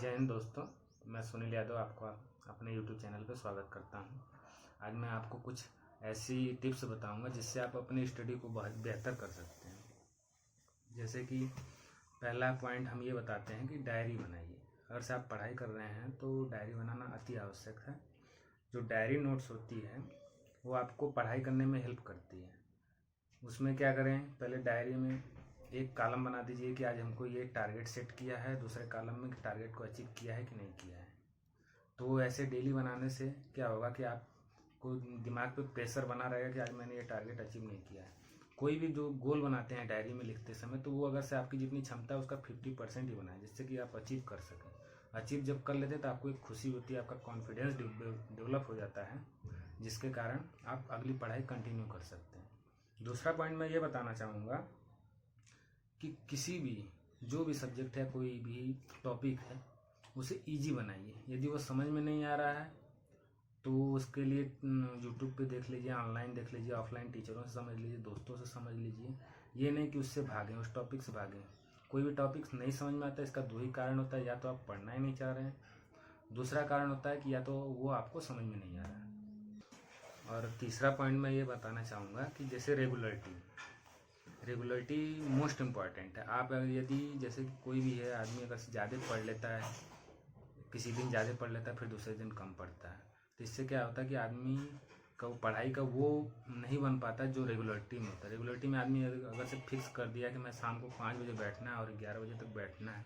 जय हिंद दोस्तों। मैं सुनील यादव आपका अपने YouTube चैनल पर स्वागत करता हूं। आज मैं आपको कुछ ऐसी टिप्स बताऊंगा जिससे आप अपनी स्टडी को बहुत बेहतर कर सकते हैं। जैसे कि पहला पॉइंट हम ये बताते हैं कि डायरी बनाइए। अगर से आप पढ़ाई कर रहे हैं तो डायरी बनाना अति आवश्यक है। जो डायरी नोट्स होती है वो आपको पढ़ाई करने में हेल्प करती है। उसमें क्या करें, पहले डायरी में एक कॉलम बना दीजिए कि आज हमको ये टारगेट सेट किया है, दूसरे कॉलम में टारगेट को अचीव किया है कि नहीं किया है। तो ऐसे डेली बनाने से क्या होगा कि आपको दिमाग पे प्रेशर बना रहेगा कि आज मैंने ये टारगेट अचीव नहीं किया है। कोई भी जो गोल बनाते हैं डायरी में लिखते समय, तो वो अगर से आपकी जितनी क्षमता है उसका 50% ही बनाए, जिससे कि आप अचीव कर सकें। अचीव जब कर लेते हैं तो आपको एक खुशी होती है, आपका कॉन्फिडेंस डेवलप हो जाता है, जिसके कारण आप अगली पढ़ाई कंटिन्यू कर सकते हैं। दूसरा पॉइंट मैं ये बताना चाहूँगा कि किसी भी जो भी सब्जेक्ट है, कोई भी टॉपिक है, उसे इजी बनाइए। यदि वो समझ में नहीं आ रहा है तो उसके लिए यूट्यूब पे देख लीजिए, ऑनलाइन देख लीजिए, ऑफलाइन टीचरों से समझ लीजिए, दोस्तों से समझ लीजिए। ये नहीं कि उससे भागें, उस टॉपिक से भागें। कोई भी टॉपिक नहीं समझ में आता है, इसका दो ही कारण होता है, या तो आप पढ़ना ही नहीं चाह रहे हैं, दूसरा कारण होता है कि या तो वो आपको समझ में नहीं आ रहा है। और तीसरा पॉइंट मैं ये बताना चाहूँगा कि जैसे रेगुलरिटी मोस्ट इम्पॉर्टेंट है। आप यदि जैसे कोई भी है आदमी, अगर ज़्यादा पढ़ लेता है, किसी दिन ज़्यादा पढ़ लेता है फिर दूसरे दिन कम पढ़ता है, तो इससे क्या होता है कि आदमी का पढ़ाई का वो नहीं बन पाता जो रेगुलरिटी में होता है। रेगुलरिटी में आदमी अगर से फिक्स कर दिया कि मैं शाम को 5 बजे बैठना है और 11 बजे तक बैठना है,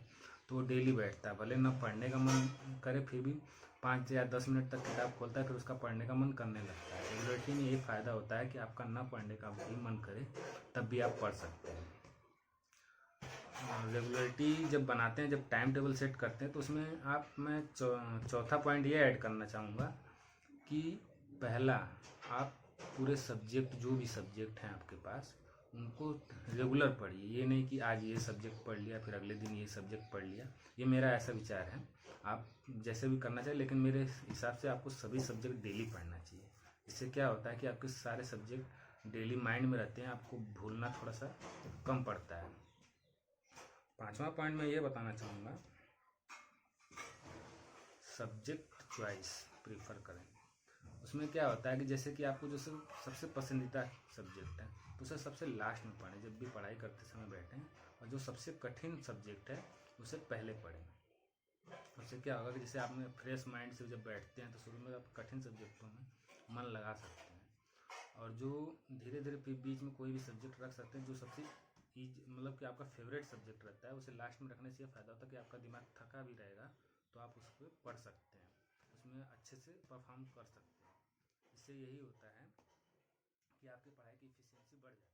तो वो डेली बैठता है। भले ना पढ़ने का मन करे, फिर भी 5 या 10 मिनट तक किताब खोलता है, फिर उसका पढ़ने का मन करने लगता है। रेगुलरिटी में ये फ़ायदा होता है कि आपका ना पढ़ने का भी मन करे तब भी आप पढ़ सकते हैं। रेगुलरिटी जब बनाते हैं, जब टाइम टेबल सेट करते हैं, तो उसमें मैं चौथा पॉइंट ये ऐड करना चाहूँगा कि पहला, आप पूरे सब्जेक्ट, जो भी सब्जेक्ट हैं आपके पास, उनको रेगुलर पढ़िए। ये नहीं कि आज ये सब्जेक्ट पढ़ लिया फिर अगले दिन ये सब्जेक्ट पढ़ लिया। ये मेरा ऐसा विचार है, आप जैसे भी करना चाहिए, लेकिन मेरे हिसाब से आपको सभी सब्जेक्ट डेली पढ़ना चाहिए। इससे क्या होता है कि आपके सारे सब्जेक्ट डेली माइंड में रहते हैं, आपको भूलना थोड़ा सा कम पड़ता है। पांचवा पॉइंट मैं ये बताना चाहूँगा, सब्जेक्ट चॉइस प्रीफर करें। उसमें क्या होता है कि जैसे कि आपको जो सबसे पसंदीदा सब्जेक्ट है तो उसे सबसे लास्ट में पढ़ें जब भी पढ़ाई करते समय बैठें, और जो सबसे कठिन सब्जेक्ट है उसे पहले पढ़ें। उससे क्या होगा कि जैसे आपने फ्रेश माइंड से जब बैठते हैं तो शुरू में आप कठिन सब्जेक्टों में मन लगा सकते हैं, और जो धीरे धीरे फिर बीच में कोई भी सब्जेक्ट रख सकते हैं जो सबसे मतलब कि आपका फेवरेट सब्जेक्ट रहता है, उसे लास्ट में रखने से ये फ़ायदा होता है कि आपका दिमाग थका भी रहेगा तो आप उस पर पढ़ सकते हैं, उसमें अच्छे से परफॉर्म कर सकते हैं। इससे यही होता है कि आपकी पढ़ाई की एफिशिएंसी बढ़ जाती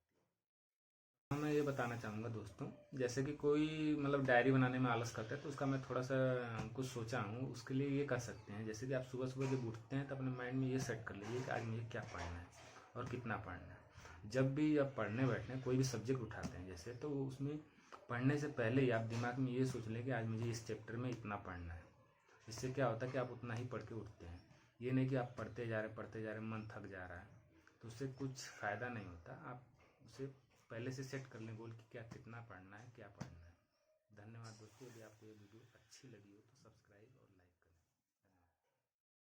है। मैं ये बताना चाहूँगा दोस्तों, जैसे कि कोई मतलब डायरी बनाने में आलस करता है, तो उसका मैं थोड़ा सा कुछ सोचा हूँ। उसके लिए ये कर सकते हैं, जैसे कि आप सुबह सुबह जब उठते हैं तो अपने माइंड में ये सेट कर लीजिए कि आज मुझे क्या पढ़ना है और कितना पढ़ना है। जब भी आप पढ़ने बैठने कोई भी सब्जेक्ट उठाते हैं जैसे, तो उसमें पढ़ने से पहले ही आप दिमाग में ये सोच लें कि आज मुझे इस चैप्टर में इतना पढ़ना है। इससे क्या होता है कि आप उतना ही पढ़ के उठते हैं। ये नहीं कि आप पढ़ते जा रहे मन थक जा रहा है, तो उससे कुछ फ़ायदा नहीं होता। आप उसे पहले से सेट कर लें गोल कि क्या कितना पढ़ना है, क्या पढ़ना है। धन्यवाद दोस्तों। यदि आपको ये वीडियो अच्छी लगी हो तो सब्सक्राइब